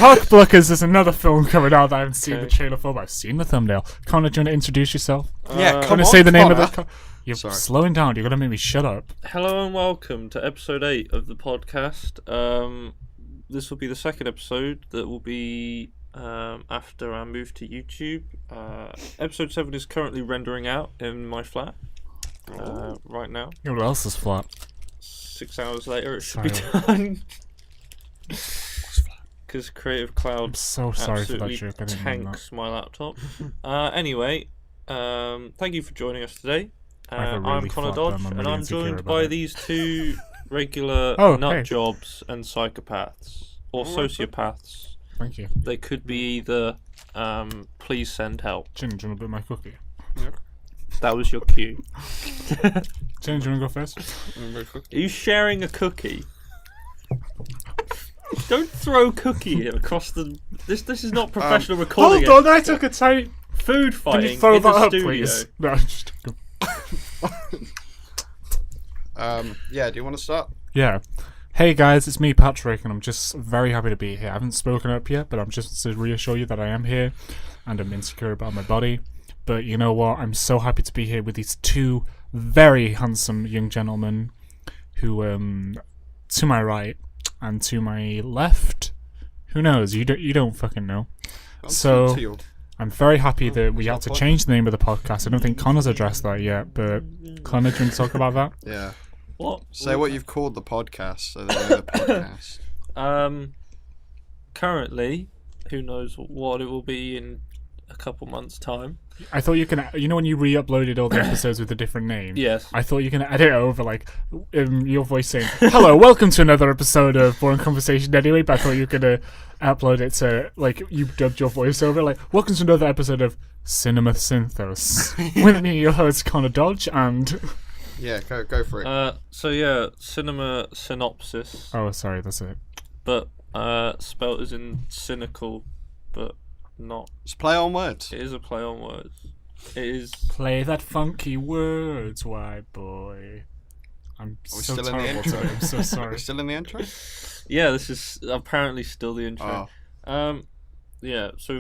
Cockblockers is another film coming out that I haven't seen the trailer for, but I've seen the thumbnail. Connor, do you want to introduce yourself? Come on, say the name Connor. of it. You're slowing down. You're going to make me shut up. Hello and welcome to episode 8 of the podcast. This will be the second episode that will be after I move to YouTube. Episode 7 is currently rendering out in my flat right now. Who else's flat? 6 hours later, it should be done. Because Creative Cloud I'm so sorry for that joke. I didn't mean tanks my laptop. Anyway, thank you for joining us today. I'm Connor Dodge, and I'm joined by these two regular nut jobs and psychopaths, or sociopaths. Thank you. They could be either, please send help. Jin, do you want to bit my cookie? Yep. That was your cue. Jin, do you want to go first? Are you sharing a cookie? Don't throw cookie across the... This is not professional recording. Hold on, I took a tight food fighting. Can you throw in that the up, studio. please? No, just... Yeah, do you want to start? Yeah. Hey guys, it's me, Patrick, and I'm just very happy to be here. I haven't spoken up yet, but I'm just to reassure you that I am here, and I'm insecure about my body. But you know what? I'm so happy to be here with these two very handsome young gentlemen who, to my right and to my left, who knows? You don't fucking know. So I'm very happy that we had to change the name of the podcast. I don't think Connor's addressed that yet, but Connor, do you want to talk about that? Yeah. What? Say what you've called the podcast, so they know the podcast. Currently, who knows what it will be in a couple months' time. I thought you can, you know, when you re-uploaded all the episodes with a different name. Yes. I thought you can edit it over, like your voice saying, "Hello, welcome to another episode of Boring Conversation." Anyway, but I thought you were gonna upload it to, like, you dubbed your voice over, like, "Welcome to another episode of Cinema Synthos." With me, your host Connor Dodge, and yeah, go for it. So yeah, Cinema Synopsis. Oh, sorry, that's it. But spelt as in cynical, but not. It's play on words. It is a play on words. It is. Play that funky words, white boy. I'm so still in the terrible intro? today. I'm so sorry. We're still in the intro? Yeah, this is apparently still the intro. Oh. Yeah. So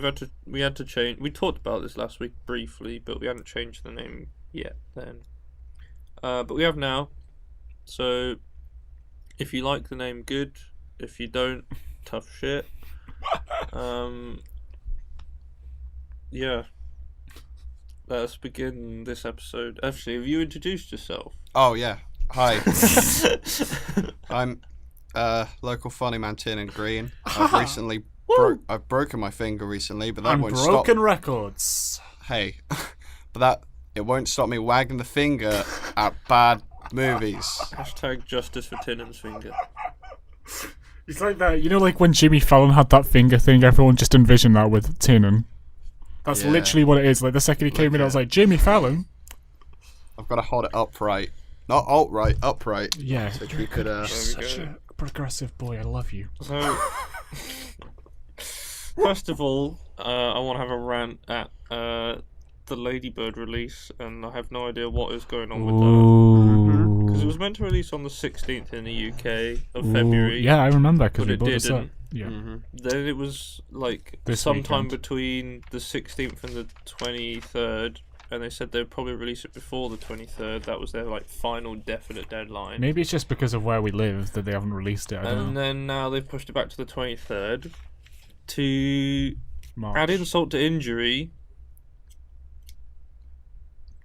we had to change. We talked about this last week briefly, but we hadn't changed the name yet then. But we have now. So if you like the name, good. If you don't, tough shit. Yeah. Let's begin this episode. Actually, have you introduced yourself? Oh, yeah. Hi. I'm local funny man Tin and Green. I've recently I've broken my finger recently, but that won't stop. Broken records. Hey, but it won't stop me wagging the finger at bad movies. Hashtag justice for Tinnan's finger. It's like that, you know, like when Jimmy Fallon had that finger thing, everyone just envisioned that with Tinnen. That's literally what it is. Like the second he came in, I was like, Jimmy Fallon. I've got to hold it upright. Not alt-right, upright. Yeah. So we could, Such a progressive boy, I love you. So, first of all, I want to have a rant at the Ladybird release, and I have no idea what is going on with that. Because it was meant to release on the 16th in the UK of February. Yeah, I remember, because but we it bought this up. didn't. Yeah. Then it was like This sometime weekend. between the 16th and the 23rd, and they said they'd probably release it before the 23rd. That was their like final definite deadline. Maybe it's just because of where we live that they haven't released it. I don't And know. then now they've pushed it back to the 23rd to March. add insult to injury.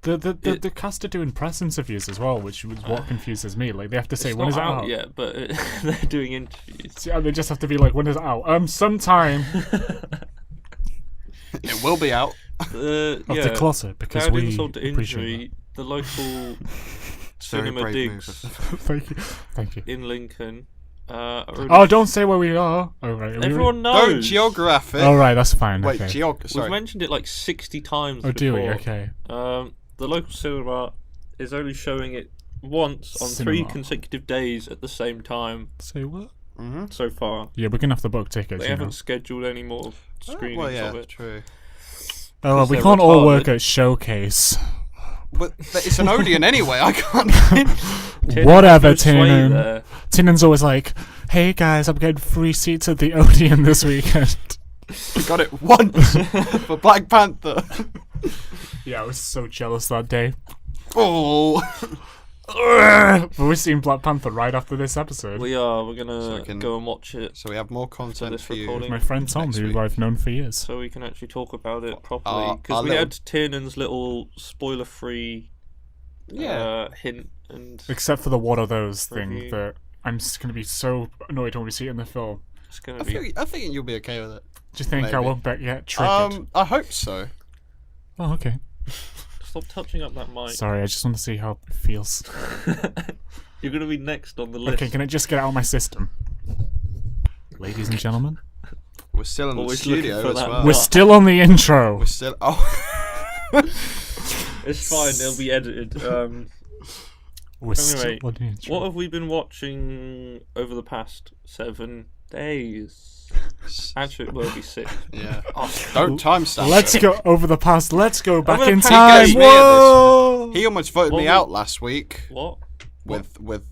The cast are doing press interviews as well, which was what confuses me. Like, they have to say, when is it out? yet, but they're doing interviews. Yeah, they just have to be like, when is it out? Sometime. it will be out. Of the closet, because add we insult to appreciate injury. The local Very cinema brave digs that. Thank you. in Lincoln. Oh, don't say where we are. Oh, right. Everyone Don't knows. geography. Oh, right, that's fine. Wait, okay. We've sorry. mentioned it like 60 times Oh, do we? before. Okay. The local cinema is only showing it once on 3 Cinema. consecutive days at the same time Say what? so far. Yeah, we're gonna have to book tickets. They you know. haven't scheduled any more screenings Well, yeah, of it. true. Oh, well, we they're can't all work retarded. at Showcase. But it's an Odeon anyway. I can't. Tinnen Whatever, has no sway Tinnen. there. Tinnen's always like, "Hey guys, I'm getting free seats at the Odeon this weekend." Got it once for Black Panther. Yeah, I was so jealous that day. Oh. But we're seeing Black Panther right after this episode. We are. We're So gonna we can- go and watch it So we have more content this for you. recording. My friend Tom, Next who week. I've known for years. so we can actually talk about it properly. our Because we little- had Tiernan's little spoiler-free hint and Except for the "what are those" thing Review. that I'm just gonna be so annoyed when we see it in the film. it's gonna I be. think you'll be okay with it. Do you think I Maybe. won't get triggered? I hope so. Oh, okay. Stop touching up that mic. Sorry, I just want to see how it feels. You're gonna be next on the list. Okay, can I just get it out of my system? Ladies and gentlemen, We're still in the Always looking studio for as that well. we're still on the intro. We're still. Oh. It's fine. It'll be edited. We're still Anyway, on the intro. What have we been watching over the past 7 days? Actually, it will be 6. Yeah. Don't timestamp. Let's it. go over the past. Let's go back gonna in pay time. guys me at Whoa! He almost voted What me we- out last week What? with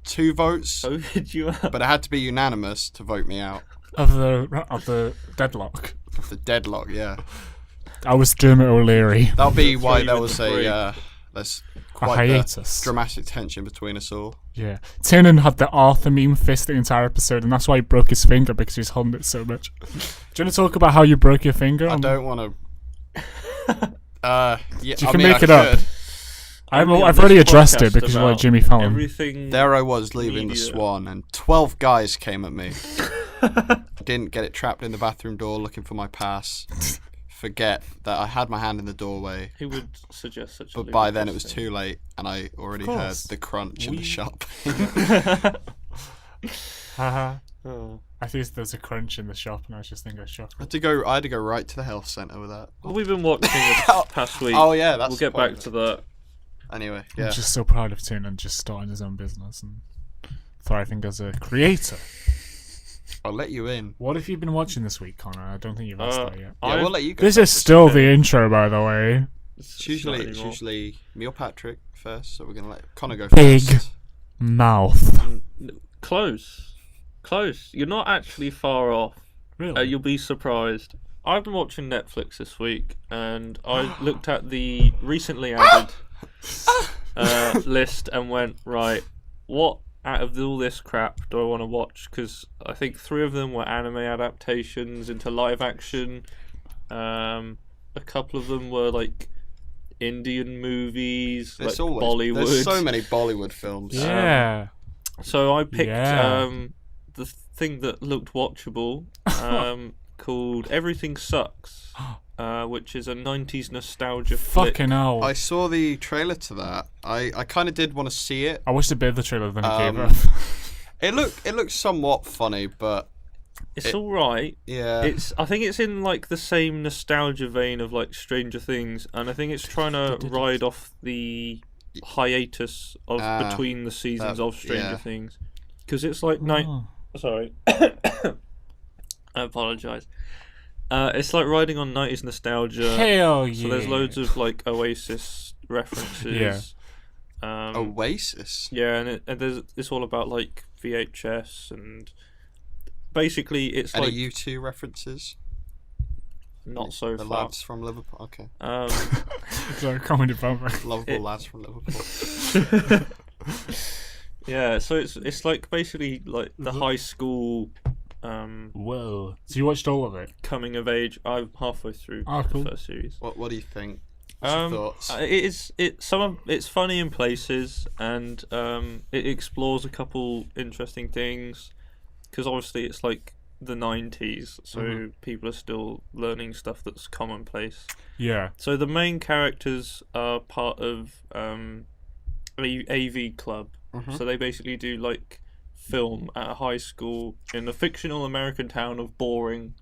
2 votes, So did you? but it had to be unanimous to vote me out Of the deadlock. of the deadlock. Yeah. I was Dermot O'Leary. That'll be Throw why you there in was the break. there's A quite the hiatus. dramatic tension between us all. Yeah. Tiernan had the Arthur meme fist the entire episode, and that's why he broke his finger because he was holding it so much. Do you want to talk about how you broke your finger? I don't want to. Yeah, You I can mean, make I it up. could. I've Only on already this addressed it podcast because you're like about Jimmy Fallon. Everything. There I was leaving the Media. Swan, and 12 guys came at me. Didn't get it trapped in the bathroom door looking for my pass. Forget that I had my hand in the doorway, Who would suggest such a but by then it ludicrous was thing? too late, and I already heard course. the crunch in the shop. Haha. Oh. I think there was a crunch in the shop, and I was just thinking of chocolate. I had to go right to the health centre with that. What we've been watching this past week. Oh yeah, that's we'll the get back point. to that. Anyway, I'm yeah. just so proud of Tiernan just starting his own business and thriving as a creator. I'll let you in. What have you been watching this week, Connor? I don't think you've asked that yet. Yeah, we'll let you go. This first. is still the intro, by the way. It's usually me or Patrick first, so we're gonna let Connor go Big. first. Mouth. Close. You're not actually far off. Really? You'll be surprised. I've been watching Netflix this week, and I looked at the recently added list and went, right, what out of all this crap do I want to watch? Because I think 3 of them were anime adaptations into live action. A couple of them were like Indian movies, There's like always Bollywood. there's so many Bollywood films. Yeah. So I picked Yeah. the thing that looked watchable, called Everything Sucks, which is a 90s nostalgia flick. Fucking hell. I saw the trailer to that. I kind of did want to see it. I watched a bit of the trailer, then I gave Um, up. It looked somewhat funny, but It's all right. yeah. I think it's in like the same nostalgia vein of like Stranger Things, and I think it's trying to ride off the hiatus of between the seasons of Stranger yeah. Things, because it's like Oh. Sorry, I apologise. It's like riding on 90s nostalgia. Hell yeah. So there's loads of like Oasis references. Oasis. Yeah, and it's all about like VHS, and basically it's Any like U2 references? not so The far. lads from Liverpool. Okay. Sorry, comedy bummer. Lovable lads from Liverpool. Yeah, so it's like basically like the high school Whoa. So you watched all of it? coming of age. I'm halfway through Oh, cool. the first series. What do you think? What's your thoughts? It's funny in places, and it explores a couple interesting things, because obviously it's like the 90s, so people are still learning stuff that's commonplace. Yeah. So the main characters are part of AV club. So they basically do like film at a high school in the fictional American town of Boring.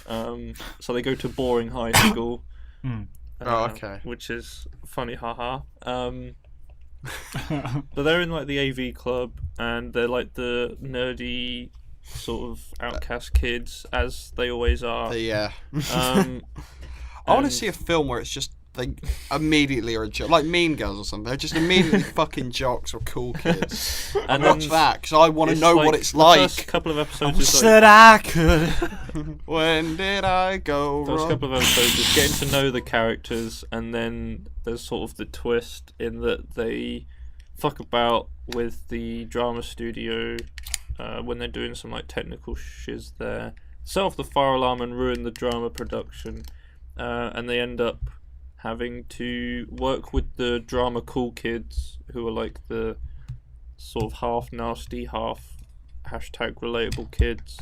So they go to Boring High School. Oh, okay. Which is funny, haha. But they're in like the AV club, and they're like the nerdy sort of outcast kids, as they always are. Yeah. Um, I want to see a film where it's just they immediately are a jock, like Mean Girls or something. They're just immediately fucking jocks or cool kids. And Watch then that, because I want to it's know like what it's the like. first couple of episodes is like, Said I could. When did I go first wrong? couple of episodes is getting to know the characters, and then there's sort of the twist in that they fuck about with the drama studio when they're doing some like technical shiz there, set off the fire alarm and ruin the drama production, and they end up having to work with the drama cool kids who are like the sort of half nasty, half hashtag relatable kids.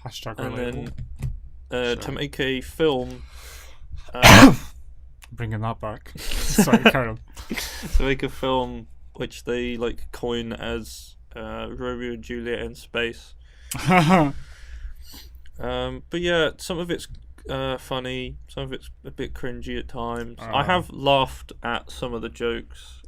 Hashtag And relatable. then to make a film, Bringing that back. Sorry, carry on. to make a film which they like coin as Romeo and Juliet in space. But yeah, some of it's funny, some of it's a bit cringy at times. I have laughed at some of the jokes,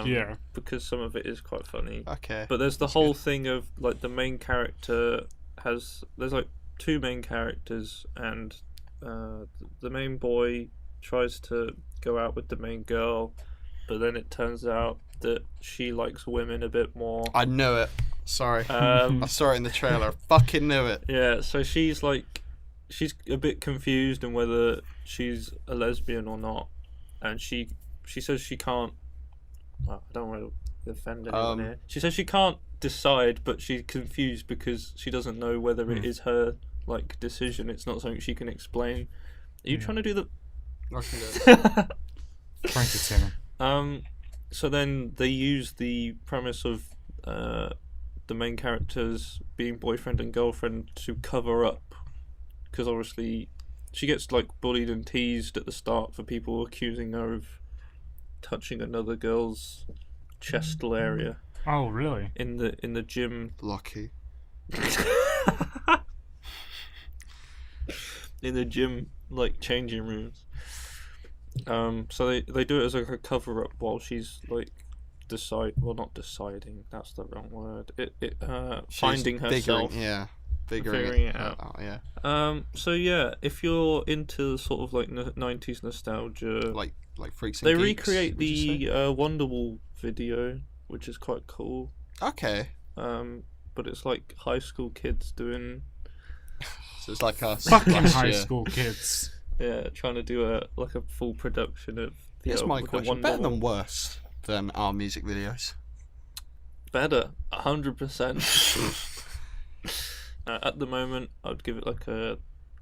Yeah. because some of it is quite funny. Okay. But there's the whole thing of like the main character there's like two main characters, and the main boy tries to go out with the main girl, but then it turns out that she likes women a bit more. I knew it. Sorry. Um, I saw it in the trailer. I fucking knew it. Yeah, so she's a bit confused on whether she's a lesbian or not, and she says she can't. Well, I don't want to offend anyone here. She says she can't decide, but she's confused because she doesn't know whether it is her like decision. It's not something she can explain. Are you trying to do the? I can do it. Thank you, Tim. So then they use the premise of the main characters being boyfriend and girlfriend to cover up, because obviously she gets like bullied and teased at the start for people accusing her of touching another girl's chestal area Oh, really? in the gym. Lucky. In the gym, like changing rooms. So they do it as like a cover up while she's like not deciding, that's the wrong word. Finding herself. Figuring it out. Yeah. So yeah, if you're into sort of like 90s nostalgia, Like Freaks and they Geeks, recreate would you say? the Wonderwall video, which is quite cool. Okay. But it's like high school kids doing So it's like us. Fucking last high year. school kids. trying to do a full production of Here's my with the question. Better Wonderwall. than worse than our music videos? Better, 100%. At the moment, I'd give it like a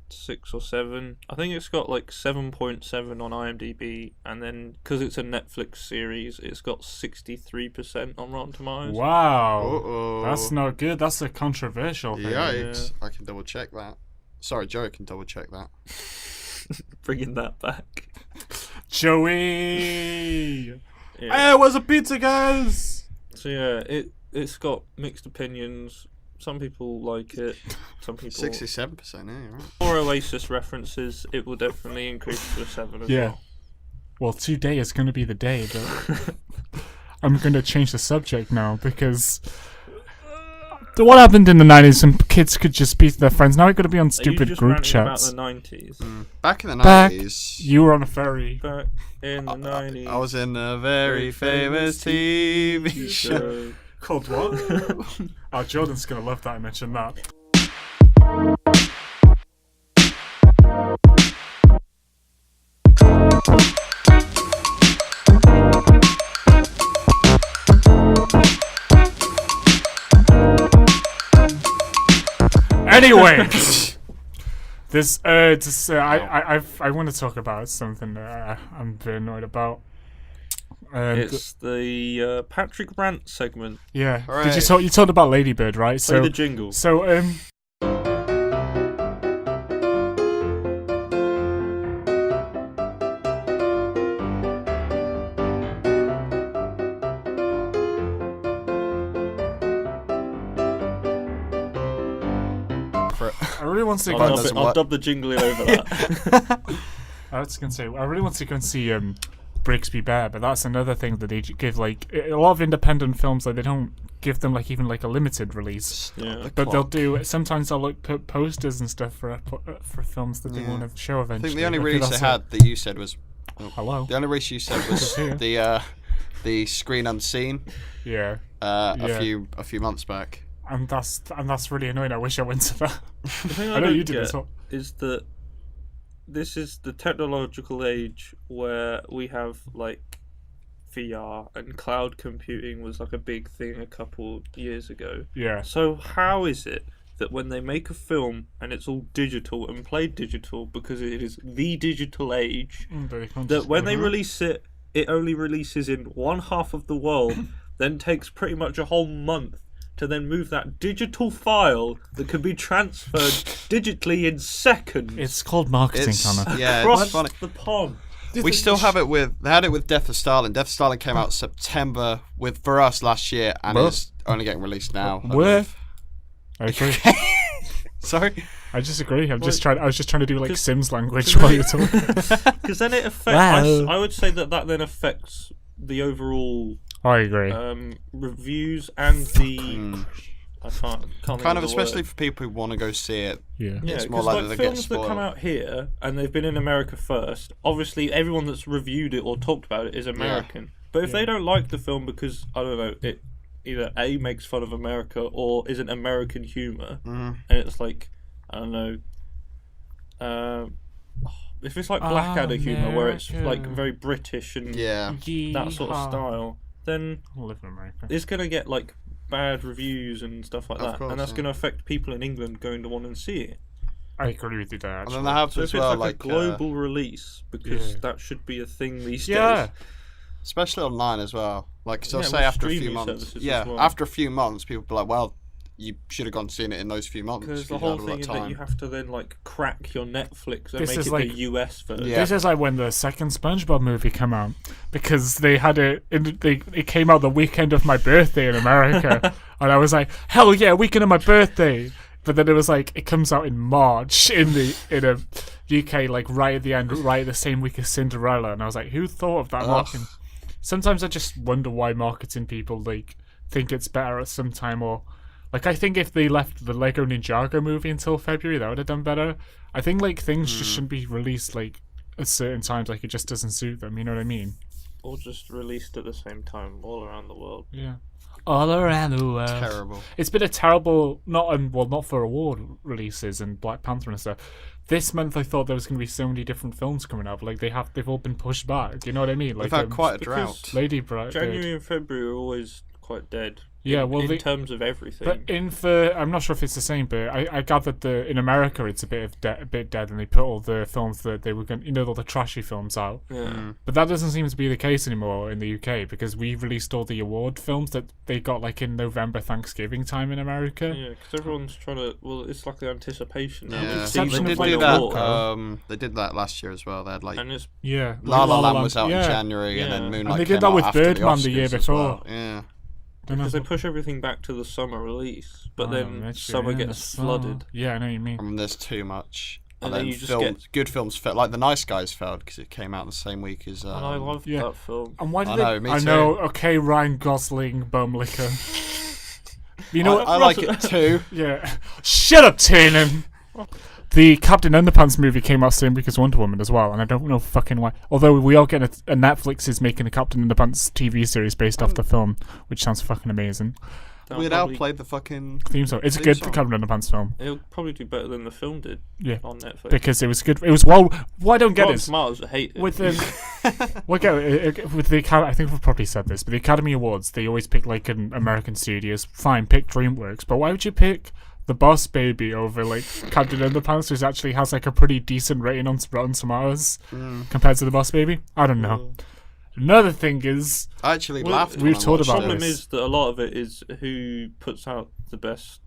6 or 7. I think it's got like 7.7 on IMDb, and then because it's a Netflix series, it's got 63% on Rotten Tomatoes. Wow. Uh-oh. That's not good. That's a controversial thing. Yikes. I can double check that. Sorry, Joe can double check that. Bringing that back. Joey! Yeah. Hey, where's the pizza, guys? So yeah, it's got mixed opinions. Some people like it. Some people. 67%, yeah, right. For Oasis references, it will definitely increase to a 7 as Yeah. well. Well, today is going to be the day, but I'm going to change the subject now because what happened in the 90s, some kids could just be their friends. Now we're going to be on Are you stupid just group ranting chats. about the 90s? Back in the Back, 90s, you were on a ferry. Back in the 90s. I was in a very famous TV show. Called what? Oh, Jordan's going to love that I mentioned that. Anyway, I want to talk about something that I'm a bit annoyed about. It's the Patrick Rant segment. Yeah. Hooray. You talked about Ladybird, right? Play the jingle. So I really want to go and I'll dub the jingle over that. I was gonna say I really want to go and see Brigsby Bear, but that's another thing that they give like a lot of independent films. Like they don't give them like even like a limited release. Yeah. But they'll do. Sometimes they'll like put posters and stuff for films that they want to show I eventually. think the only Like, release they that's had that you said was Hello. the only release you said was the Screen Unseen Yeah. a few months back. And that's really annoying. I wish I went to that. The thing I know don't you did get as well. is that this is the technological age where we have like VR and cloud computing was like a big thing a couple years ago. Yeah. So how is it that when they make a film and it's all digital and played digital because it is the digital age, that when they release it, it only releases in one half of the world, then takes pretty much a whole month to then move that digital file that can be transferred digitally in seconds It's called marketing, Connor. Yeah, across it's funny. the pond. We still have it they had it with Death of Stalin. Death of Stalin came out September for us last year, and it's only getting released now. Where? I agree. Sorry? I just agree. I was just trying to do like Sims language while you're talking. Because then it affects. Wow. I would say that then affects the overall I agree. reviews and the. I can't Kind of, the especially word. for people who want to go see it. Yeah. Yeah, It's more 'cause, likely like to get films that come spoiled. out here and they've been in America first. Obviously, everyone that's reviewed it or talked about it is American. But if they don't like the film because I don't know, it either A makes fun of America or isn't American humor, and it's like I don't know. If it's like Blackadder humor where it's like very British and that sort of style, then I live in America. it's gonna get like bad reviews and stuff like that, course, and that's yeah. going to affect people in England going to want to see it. I agree with you there. And Actually. then they have So as if it's well, like a global release, because that should be a thing these days. especially online as well. Like, so Yeah, say with after a few streaming months, services as well. after a few months, people be like, well, you should have gone and seen it in those few months. Because the you whole had all thing that is time. that you have to then like crack your Netflix and This make is it like- the US version. Yeah. This is like when the second SpongeBob movie came out, because they had it. It came out the weekend of my birthday in America, and I was like, "Hell yeah, weekend of my birthday!" But then it was like it comes out in March in a UK, like right at the end, right the same week as Cinderella, and I was like, "Who thought of that marketing?" Sometimes I just wonder why marketing people like think it's better at some time, or like I think if they left the Lego Ninjago movie until February, that would have done better. I think like things just shouldn't be released like at certain times, like it just doesn't suit them. You know what I mean? Or just released at the same time all around the world. Yeah. All around the world. Terrible. It's been a terrible, not for award releases and Black Panther and stuff. This month I thought there was going to be so many different films coming out, but like they've all been pushed back. You know what I mean? Like We've had quite a because drought. Lady Bride. January and February are always quite dead. Yeah, well, in terms of everything. But I'm not sure if it's the same, but I gathered that in America it's a bit dead, and they put all the films that they were going, all the trashy films out. Yeah. But that doesn't seem to be the case anymore in the UK, because we released all the award films that they got like in November, Thanksgiving time in America. Yeah, because everyone's trying to. Well, it's like the anticipation now. Yeah, We've seen Exception they of did like do a that. walk. They did that last year as well. They had like And it's Yeah, La La Land was out in yeah. January, and then Yeah. Moonlight And they came did that out with after Birdman the Oscars year as before. well. Yeah. because they push everything back to the summer release, but Oh, then Mitchell, summer yeah, gets the summer. flooded. Yeah, I know what you mean. And there's too much. And And then then you just films, good films failed. Like The Nice Guys failed because it came out the same week as. And I loved yeah. that film. And why did I they? know, me I too. know. Okay, Ryan Gosling, bum licker. You know, I like it too. yeah. Shut up, Tannen. The Captain Underpants movie came out same week as Wonder Woman as well, and I don't know fucking why. Although we are getting a Netflix is making a Captain Underpants TV series based off the film, which sounds fucking amazing. That'll Weird Al probably- played the fucking. Theme song. It's a Theme good song. Captain Underpants film. It'll probably do better than the film did Yeah. on Netflix. Because it was good. It was well. What I don't get Rotten is Tomatoes hate it. with with the I think we've probably said this, but the Academy Awards they always pick like an American studios. Fine, pick DreamWorks, but why would you pick The Boss Baby over like Captain Underpants, which actually has like a pretty decent rating on Rotten Tomatoes compared to The Boss Baby? I don't know. Another thing is I actually Well, laughed. we've when I talked watched about The problem this. is that a lot of it is who puts out the best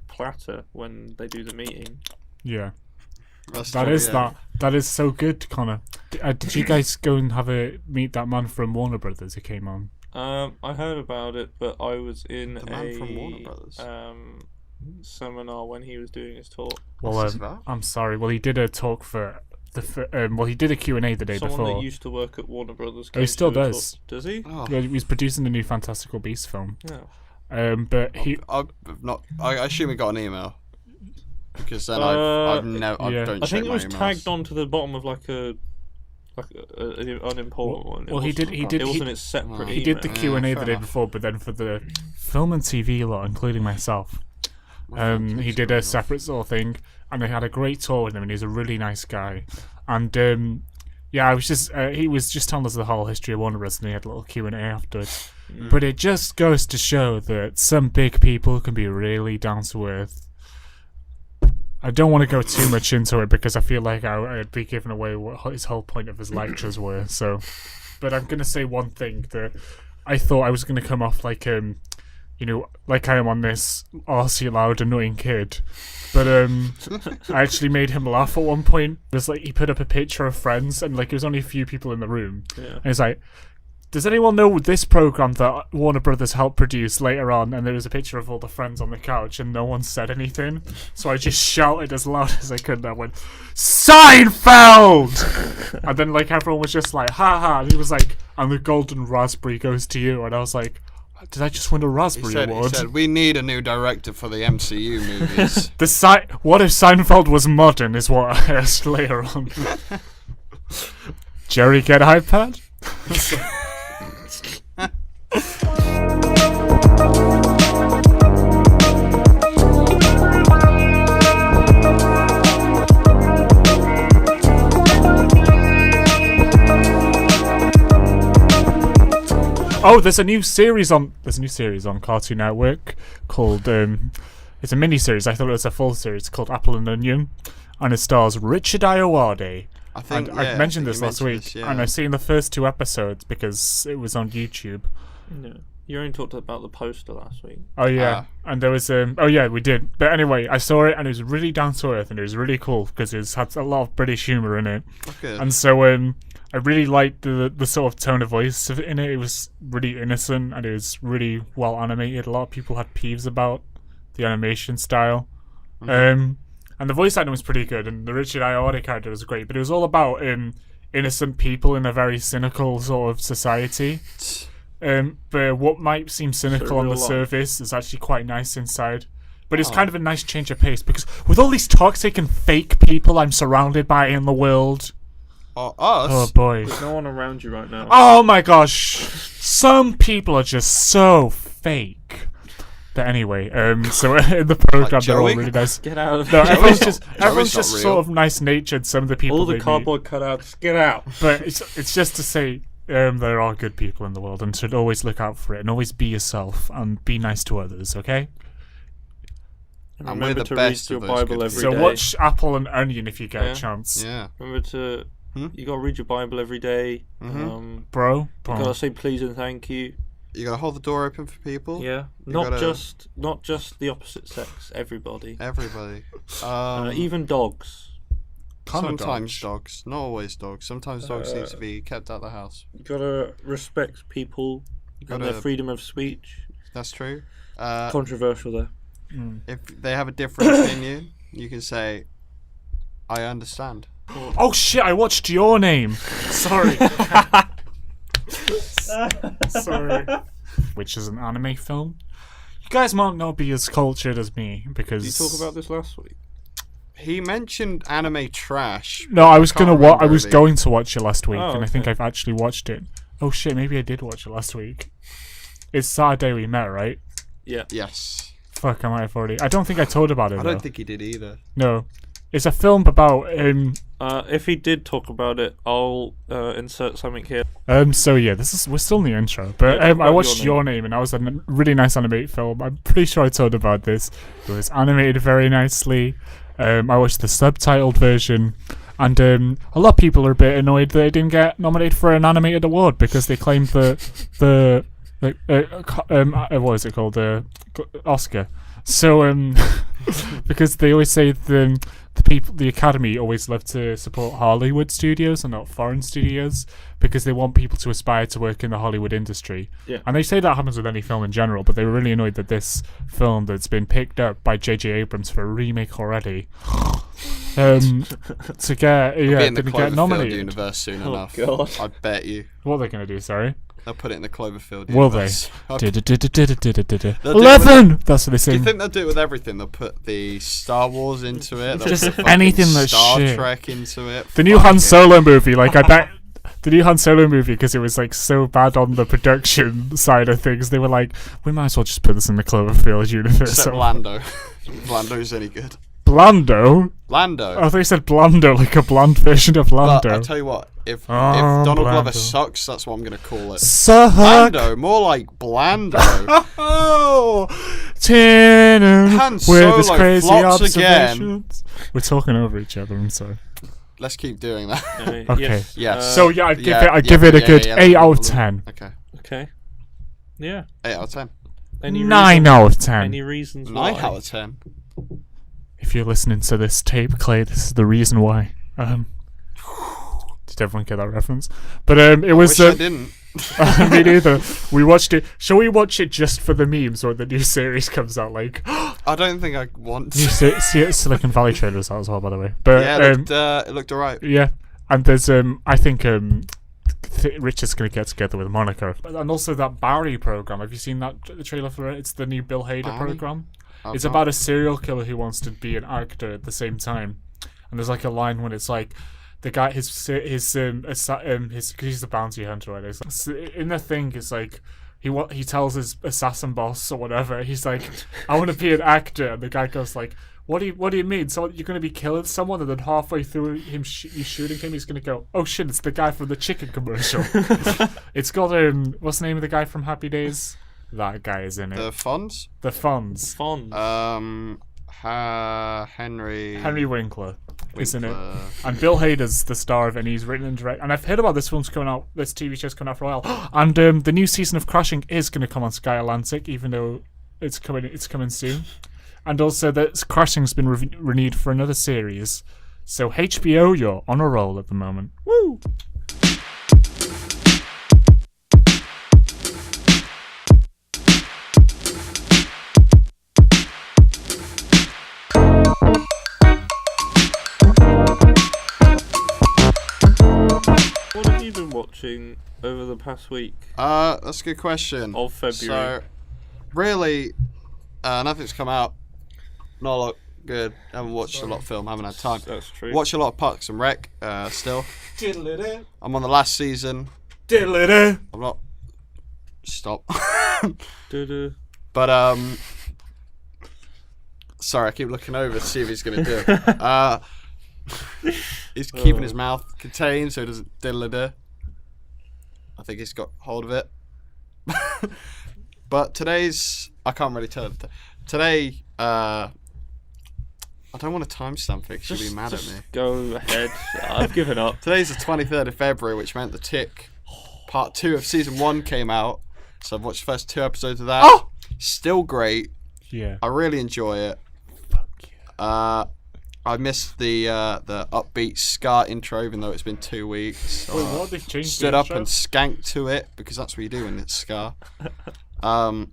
platter when they do the meeting. yeah. That's That true, is yeah. that is so good, Connor. Did you guys go and have a meet that man from Warner Brothers who came on? I heard about it, but I was in The man from Warner Brothers. seminar when he was doing his talk. Well, What's this about? I'm sorry. Well, he did a talk for well, he did a Q&A the day Someone before. that used to work at Warner Brothers. He still does. Does he? Oh, Yeah, he's producing the new Fantastical Beasts film. Yeah. But he. I assume he got an email. Because then Yeah. I don't I check think it my was emails. tagged onto the bottom of like an unimportant one. Well, he did. It wasn't its separate. He He did the email. Q&A the fair day enough. before, but then for the film and TV lot, including myself, he did a separate sort of thing, and I had a great tour with him, and he's a really nice guy. And I was just he was just telling us the whole history of Warner Bros. And he had a little Q&A afterwards. But it just goes to show that some big people can be really down to earth. I don't want to go too much into it because I feel like I'd be giving away what his whole point of his lectures were. So, but I'm gonna say one thing that I thought I was gonna come off like like I am on this arsey loud annoying kid, but I actually made him laugh at one point. It was like he put up a picture of Friends and like there was only a few people in the room, and he's like, does anyone know this program that Warner Brothers helped produce later on? And there was a picture of all the friends on the couch, and no one said anything. So I just shouted as loud as I could, and I went, Seinfeld! And then like everyone was just like, ha ha. And he was like, and the golden raspberry goes to you. And I was like, did I just win a raspberry award? He said, we need a new director for the MCU movies. What if Seinfeld was modern? Is what I asked later on. Jerry, get iPad? Oh, there's a new series on Cartoon Network called it's a mini series. I thought it was a full series called Apple and Onion, and it stars Richard Ayoade. I think I mentioned this last week, this, yeah. and I've seen the first 2 episodes because it was on YouTube. Yeah. You only talked about the poster last week. Oh yeah, and there was we did. But anyway, I saw it and it was really down to earth and it was really cool because it had a lot of British humour in it. Okay. And so I really liked the sort of tone of voice of it in it. It was really innocent and it was really well animated. A lot of people had peeves about the animation style. And the voice acting was pretty good, and the Richard Ayoade character was great. But it was all about innocent people in a very cynical sort of society. But what might seem cynical on the surface is actually quite nice inside. But it's kind of a nice change of pace because with all these toxic and fake people I'm surrounded by in the world. Us? Oh boy. There's no one around you right now. Oh my gosh. Some people are just so fake. But anyway, so in the program Like they're all Joey? really nice. Get out of No, here. everyone's just not sort real. of nice natured. Some of the people All the they meet. cardboard cutouts. Get out. But it's just to say there are good people in the world and should always look out for it and always be yourself and be nice to others, okay? And And we're remember the to best read of your those Bible good every So day. watch Apple and Onion if you get Yeah. a chance. Yeah. Remember to you gotta read your Bible every day. Bro. You gotta say please and thank you. You gotta hold the door open for people. Yeah, not just the opposite sex. Everybody, Everybody. even dogs. Sometimes dogs. Not always dogs. Sometimes dogs need to be kept out of the house. You gotta respect people and their freedom of speech. That's true. Controversial there. If they have a different opinion, you can say, I understand. Oh shit, I watched Your Name. Sorry. Sorry. Which is an anime film. You guys might not be as cultured as me because Did you talk about this last week? He mentioned anime trash. No, I was can't I remember was the- going to watch it last week, Oh, and I think okay. I've actually watched it. Oh shit, maybe I did watch it last week. It's Saturday We Met, right? Yeah. Yes. Fuck, I might have already. I don't think I told about it. I though. don't think he did either. No, it's a film about If he did talk about it, I'll insert something here. So yeah, we're still in the intro, but Yeah, talk I about watched Your Name, and that was a really nice animated film. I'm pretty sure I told about this. It was animated very nicely. I watched the subtitled version, and a lot of people are a bit annoyed that it didn't get nominated for an animated award because they claimed the what is it called, the Oscar. So because they always say the the Academy always love to support Hollywood studios and not foreign studios because they want people to aspire to work in the Hollywood industry. Yeah. And they say that happens with any film in general, but they were really annoyed that this film that's been picked up by J.J. Abrams for a remake already, to get Be in the didn't get Cloverfield nominated. universe soon Oh, enough. God. I bet you. What are they going to do? Sorry. They'll put it in the Cloverfield Will they? universe. They'll Do 11. That's what they say. you think they'll do it with everything? They'll put the Star Wars into it. They'll Just put fucking anything that's Star shit. Trek into it. The new Fuck Han it. Solo movie, like I bet the new Han Solo movie, because it was like so bad on the production side of things, they were like, we might as well just put this in the Cloverfield universe. Except So- Lando. Lando's any good. Blando? Lando. I thought you said Blando, like a bland version of But I Lando. tell you what, if Oh, Donald Glover Blando. sucks, that's what I'm gonna call it. Suck. Lando, more like Blando. Oh, Tannen Han with his Solo crazy flops again. observations. We're talking over each other. I'm sorry. Let's keep doing that. Okay. Yes. Yes. So yeah, I'd yeah, give it a yeah, good yeah, 8 yeah, out of 10. Okay. Okay. Yeah. 8 out of 10. Any 9 reasons- out of 10. Any reasons 9 why? out of 10. If you're listening to this tape, Clay, this is the reason why. Did everyone get that reference? But it was. Wish I didn't. Me neither. We watched it. Shall we watch it just for the memes when the new series comes out? Like, I don't think I want new to. Silicon Valley trailers out as well, by the way. But Yeah, it looked alright. yeah, and there's I think Richard's gonna get together with Monica, and also that Barry program. Have you seen that the trailer for it? It's the new Bill Hader Barry? program. I've It's not. about a serial killer who wants to be an actor at the same time, and there's like a line when it's like the guy his he's the bounty hunter, right? It's like, in the thing it's like he tells his assassin boss or whatever, he's like, I want to be an actor, and the guy goes like, what do you mean? So you're going to be killing someone, and then halfway through him you shooting him, he's going to go, oh shit, it's the guy from the chicken commercial. It's got what's the name of the guy from Happy Days? That guy is in it. The Fonz? The Fonz. Fond. Henry Winkler is in it. Winkler. And Bill Hader's the star of it, and he's written and directed. And I've heard about this film's coming out, this TV show's coming out for a while. And the new season of Crashing is going to come on Sky Atlantic, even though it's coming soon. And also that Crashing's been renewed for another series. So HBO, you're on a roll at the moment. Woo! What have you been watching over the past week That's a good question. of February? So, really, nothing's come out. Not a lot good. Haven't watched a lot of film. Haven't had time. That's true. Watch a lot of Parks and Rec. Still, Diddle-it-it. I'm on the last season. Diddle-it-it. I'm not. Stop. Doo-doo. But sorry, I keep looking over to see if he's gonna do it. He's keeping his mouth contained so he doesn't diddle-a-do. I think he's got hold of it. But I can't really tell. Today, I don't want to timestamp it. She'll be mad at me. Go ahead. I've given up. Today's the 23rd of February, which meant The Tick Part 2 of Season 1 came out. So I've watched the first 2 episodes of that. Oh! Still great. Yeah. I really enjoy it. Fuck yeah. I missed the upbeat Scar intro, even though it's been 2 weeks. So Wait, what? They've changed stood the up intro? and skanked to it, because that's what you do when it's Scar. Oh,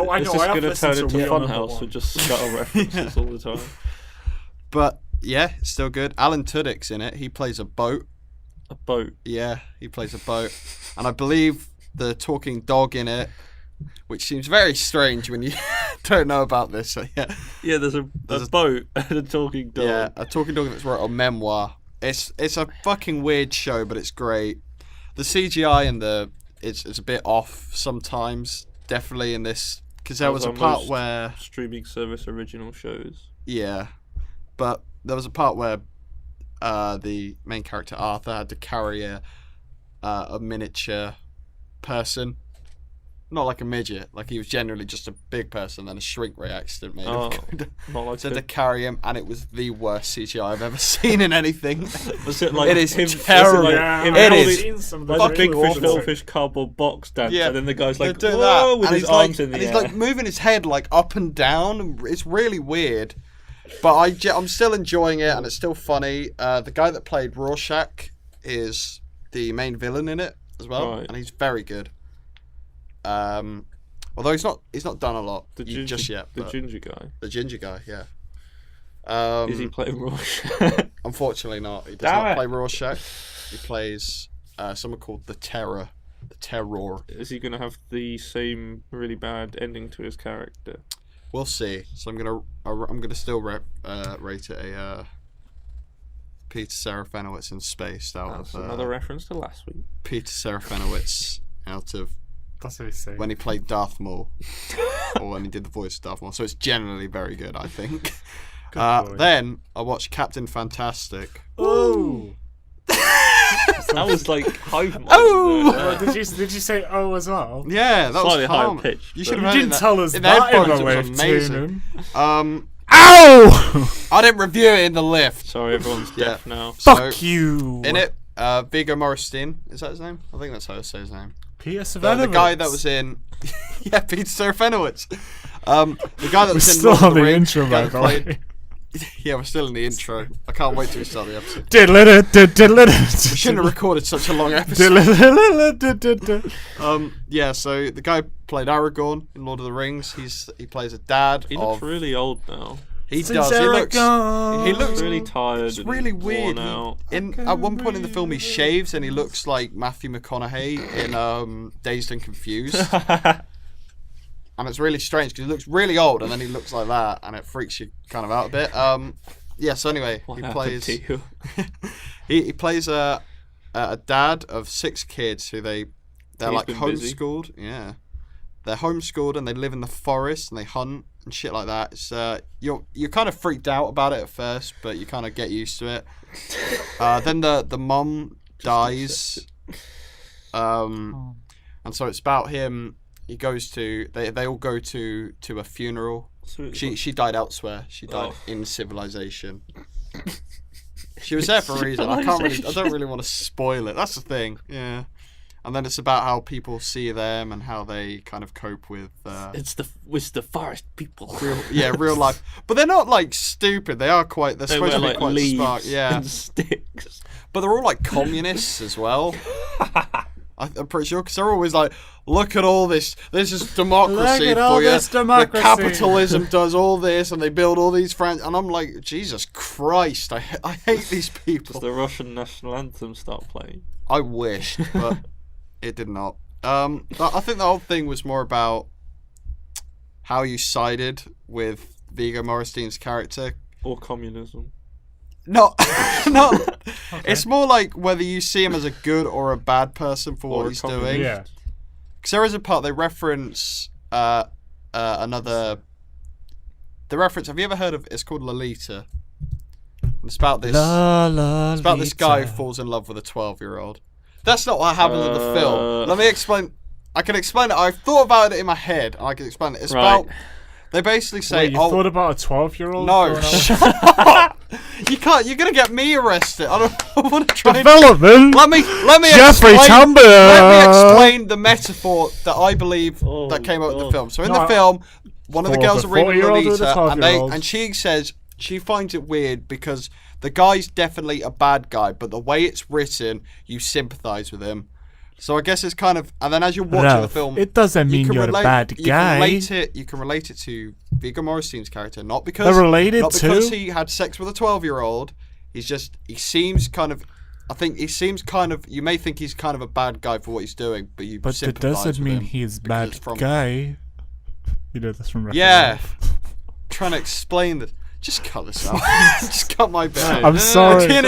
I It's know. just I have going to listened turn to into Real Number Funhouse One. with just scuttle references all the time. But yeah, it's still good. Alan Tudyk's in it. He plays a boat. A boat. Yeah, he plays a boat. And I believe the talking dog in it, which seems very strange when you don't know about this. So yeah, Yeah, there's a boat and a talking dog. yeah, a talking dog that's wrote a memoir. It's a fucking weird show, but it's great. The CGI and it's a bit off sometimes. Definitely in this, because there As was a are part most where streaming service original shows. yeah, but there was a part where the main character Arthur had to carry a miniature person. Not like a midget, like he was generally just a big person, then a shrink ray accident made Oh, him. not like So to him. carry him, and it was the worst CGI I've ever seen in anything. Was it like It is him, terrible. Was it like Yeah, him It I've is. seen some of like those the big really fish, awful. little fish cardboard box dance, Yeah, and then the guy's They're like, doing whoa, that, with and his he's arms like, in the and he's air. like moving his head like up and down. It's really weird. But I'm still enjoying it, and it's still funny. The guy that played Rorschach is the main villain in it as well, and he's very good. Although he's not done a lot just yet. The ginger guy. The ginger guy, yeah. Is he playing Rorschach? Unfortunately not. He does not play Rorschach. He plays someone called the Terror. The Terror. Is he going to have the same really bad ending to his character? We'll see. So I'm gonna still rate it a Peter Serafinowicz in space That's another reference to last week. Peter Serafinowicz out of That's what he's saying. when he played Darth Maul or when he did the voice of Darth Maul. So it's generally very good, I think. Then I watched Captain Fantastic. Oh. That was like high. Oh! Did you say oh as well? Yeah, that Slightly was higher calm. pitched, You but- should You have heard didn't tell us in the that in headphones. the It way was of amazing. tuning. Ow! I didn't review it in the lift. Sorry, everyone's deaf now. Fuck you! In it, Viggo Mortensen, is that his name? I think that's how I say his name. Peter The Serafinowicz. guy that was in, yeah, Peter Serafinowicz. The guy that We're was in still Lord of on the Rings, intro, guy by that the played- way. Yeah, we're still in the intro. I can't wait till we start the episode. We Shouldn't have recorded such a long episode. Yeah, so the guy played Aragon in Lord of the Rings. He plays a dad. He looks really old now. He does. He looks Really tired. It's really and weird. Worn out. At one point in the film, he shaves and he looks like Matthew McConaughey in Dazed and Confused. And it's really strange because he looks really old and then he looks like that, and it freaks you kind of out a bit. Yeah. So anyway, What he happened plays. to you? He plays a dad of 6 kids who they're He's like been busy. homeschooled. Yeah, they're homeschooled and they live in the forest and they hunt and shit like that. It's you're kind of freaked out about it at first, but you kind of get used to it. Then the mum dies, and so it's about him. He goes to they all go to a funeral. So She died elsewhere. She died in civilization. She was there for a reason. I don't really want to spoil it. That's the thing. Yeah. And then it's about how people see them and how they kind of cope with it's the forest people. real life. But they're not like stupid. They're supposed They wear to be like quite leaves smart. Yeah. and sticks. But they're all like communists as well. I'm pretty sure, because they're always like, look at all this. This is democracy Look at all for you. this democracy. The capitalism does all this, and they build all these friends. And I'm like, Jesus Christ, I hate these Does people. the Russian national anthem start playing? I wished, but it did not. I think the whole thing was more about how you sided with Viggo Mortensen's character. Or communism? No. It's more like whether you see him as a good or a bad person for what Or he's a doing. Yeah. Because there is a part they reference another. The reference. Have you ever heard of? It's called Lolita. It's about this. It's about this guy who falls in love with a 12-year-old. That's not what happens in the film. Let me explain. I can explain it. I've thought about it in my head, and I can explain it. It's about. They basically say, Wait, you thought about a 12-year-old? No, shut up. You can't. You're gonna get me arrested. I want to try. Development. Let me Jeffrey explain, Tambor. Let me explain the metaphor that I believe that came out of the film. So in the film, one of the girls are reading Lolita, and she says she finds it weird because the guy's definitely a bad guy, but the way it's written, you sympathise with him. So I guess it's kind of, and then as you're watching the film, it doesn't mean you're a bad guy. You can relate it to Viggo Mortensen's character, not because They're related not because to? he had sex with a 12-year-old. He seems kind of. I think he seems kind of. You may think he's kind of a bad guy for what he's doing, but you. But that doesn't mean he's a bad guy. You know this from. Yeah. Trying to explain this. Just cut this out. Just cut my bit. I'm sorry. I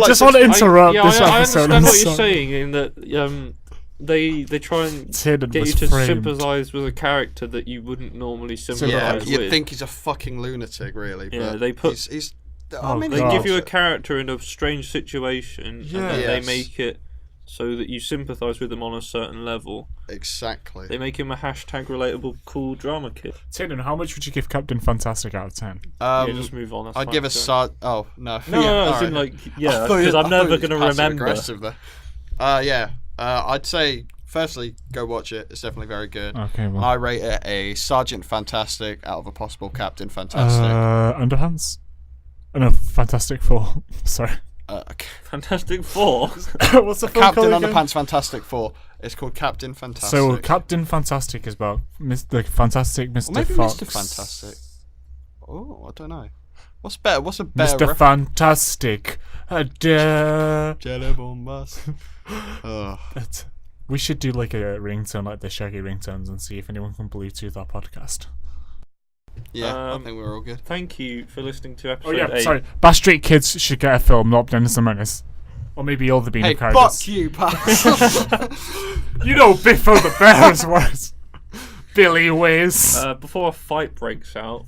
just want to interrupt this I episode. understand what you're saying in that they try and get you to sympathise with a character that you wouldn't normally sympathise with. You'd think he's a fucking lunatic, really. Yeah, but they put. He's They give you a character in a strange situation, and then they Yes. make it so that you sympathise with them on a certain level. Exactly. They make him a hashtag relatable cool drama kid. Tatum, how much would you give Captain Fantastic out of 10? Yeah, just move on. That's I'd fine, give a go. side. Oh no. No, I alright. like because I'm never going to remember. Aggressive there. I'd say firstly, go watch it. It's definitely very good. Okay, well. I rate it a Sergeant Fantastic out of a possible Captain Fantastic. Underpants? Oh, no, Fantastic Four. Sorry. Okay. Fantastic Four. What's the film Captain called again? Underpants Fantastic Four. It's called Captain Fantastic. So Captain Fantastic is about the fantastic Mr. Or maybe Fox. Mr. Fantastic. Oh, I don't know. What's better? What's a better? Mr. Fantastic. Jelly bombas. Ugh. We should do like a ringtone like the Shaggy ringtones and see if anyone can Bluetooth our podcast. Yeah, I think we're all good. Thank you for listening to episode Oh yeah, 8. sorry. Bash Street Kids should get a film, not Dennis the Menace. Or maybe all the Beanie Hey, characters. fuck you, pal. You know Biffo the Bear is worse. Billy Whiz. Before a fight breaks out,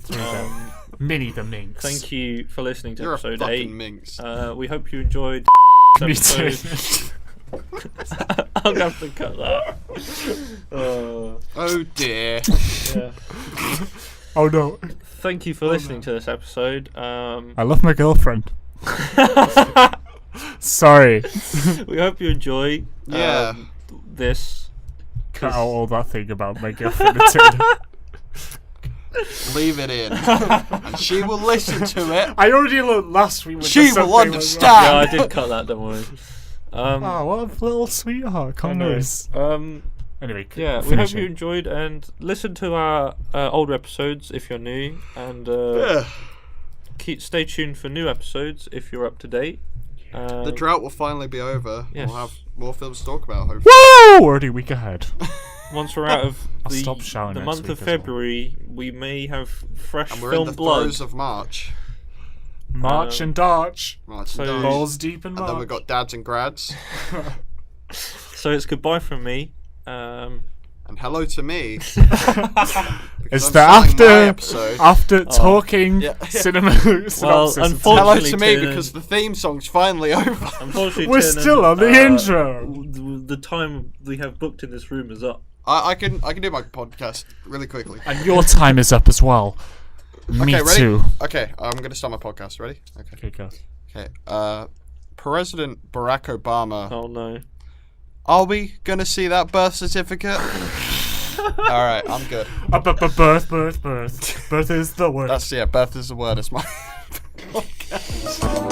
Minnie the Minx. thank you for listening to You're a episode fucking 8. minx. We hope you enjoyed Me this too. episode. I'm gonna have to cut that. Oh dear. Yeah. Oh no. Thank you for listening to this episode. I love my girlfriend. Sorry. We hope you enjoy Yeah. this. Cut out all that thing about my girlfriend and Tina. Leave it in. And she will listen to it. I already looked last week with She the will something understand. Yeah, I did cut that, don't worry. Oh, what a little sweetheart. I know. Connors. Anyway, Yeah, we finish hope you it. enjoyed and listen to our older episodes if you're new, and stay tuned for new episodes if you're up to date. The drought will finally be over. Yes. We'll have more films to talk about, hopefully. Woo! Already a week ahead. Once we're out of I'll stop shouting the next month week of as well. February, we may have fresh And we're film in the blood. throes of March. March and Darch. March So- and Darch. Balls deep in And March. then we've got dads and grads. So it's goodbye from me. And hello to me. It's Because the I'm starting my after episode. talking Yeah. cinema synopsis. Well, Hello unfortunately, to me Tiernan- because the theme song's finally over. Unfortunately, We're Tiernan, still on the intro. The time we have booked in this room is up. I can do my podcast really quickly. And your time is up as well. Me Okay, ready? too. Okay, I'm gonna start my podcast. Ready? Okay. Okay, go. Okay. President Barack Obama. Oh no. Are we gonna see that birth certificate? All right, I'm good. Birth. Birth is the word. Birth is the word. It's my podcast.